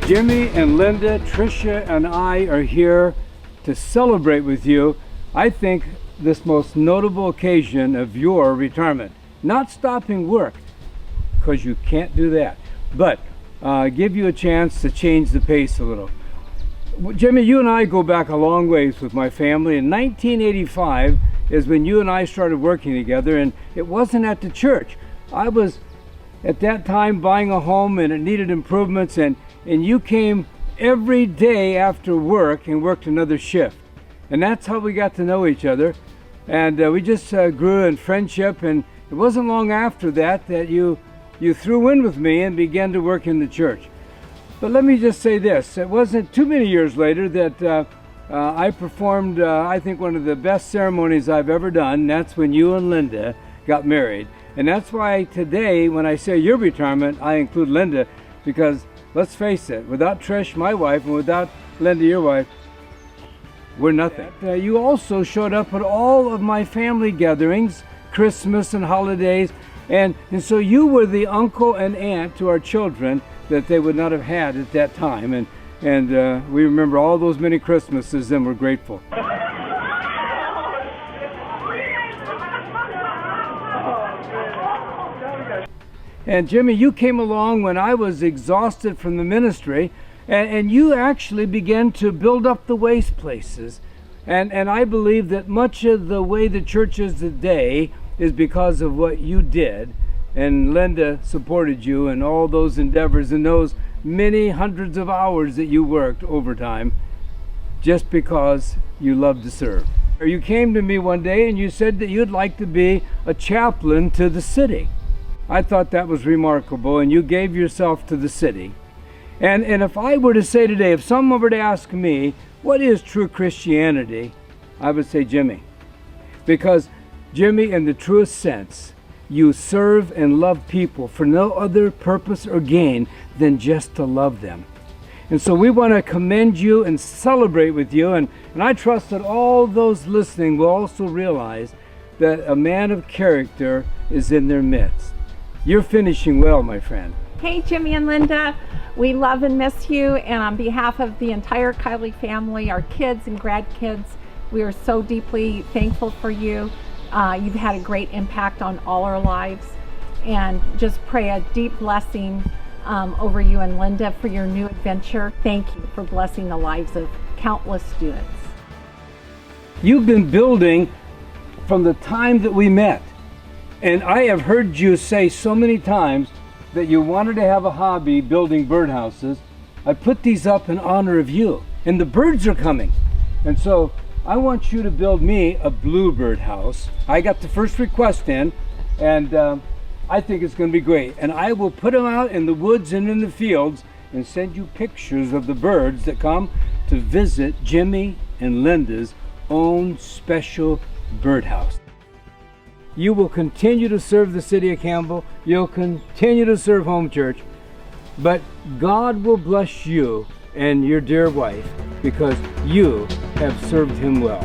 Jimmy and Linda, Trisha and I are here to celebrate with you, I think, this most notable occasion of your retirement. Not stopping work, because you can't do that, but give you a chance to change the pace a little. Jimmy, you and I go back a long ways with my family. In 1985 is when you and I started working together, and it wasn't at the church. I was at that time buying a home and it needed improvements, and you came every day after work and worked another shift. And that's how we got to know each other. And we just grew in friendship, and it wasn't long after that that you threw in with me and began to work in the church. But let me just say this, it wasn't too many years later that I performed, I think, one of the best ceremonies I've ever done. That's when you and Linda got married. And that's why today, when I say your retirement, I include Linda, because let's face it, without Trish, my wife, and without Linda, your wife, we're nothing. You also showed up at all of my family gatherings, Christmas and holidays, and so you were the uncle and aunt to our children that they would not have had at that time. And we remember all those many Christmases, and we're grateful. And Jimmy, you came along when I was exhausted from the ministry, and you actually began to build up the waste places. And I believe that much of the way the church is today is because of what you did. And Linda supported you in all those endeavors and those many hundreds of hours that you worked overtime just because you loved to serve. You came to me one day and you said that you'd like to be a chaplain to the city. I thought that was remarkable, and you gave yourself to the city. And if I were to say today, if someone were to ask me, what is true Christianity? I would say Jimmy. Because Jimmy, in the truest sense, you serve and love people for no other purpose or gain than just to love them. And so we want to commend you and celebrate with you. And I trust that all those listening will also realize that a man of character is in their midst. You're finishing well, my friend. Hey, Jimmy and Linda. We love and miss you. And on behalf of the entire Kiley family, our kids and grandkids, we are so deeply thankful for you. You've had a great impact on all our lives, and just pray a deep blessing over you and Linda for your new adventure. Thank you for blessing the lives of countless students. You've been building from the time that we met, and I have heard you say so many times that you wanted to have a hobby building birdhouses. I put these up in honor of you, and the birds are coming, and so I want you to build me a bluebird house. I got the first request in, and I think it's going to be great. And I will put them out in the woods and in the fields and send you pictures of the birds that come to visit Jimmy and Linda's own special birdhouse. You will continue to serve the city of Campbell. You'll continue to serve Home Church, but God will bless you and your dear wife because you have served him well.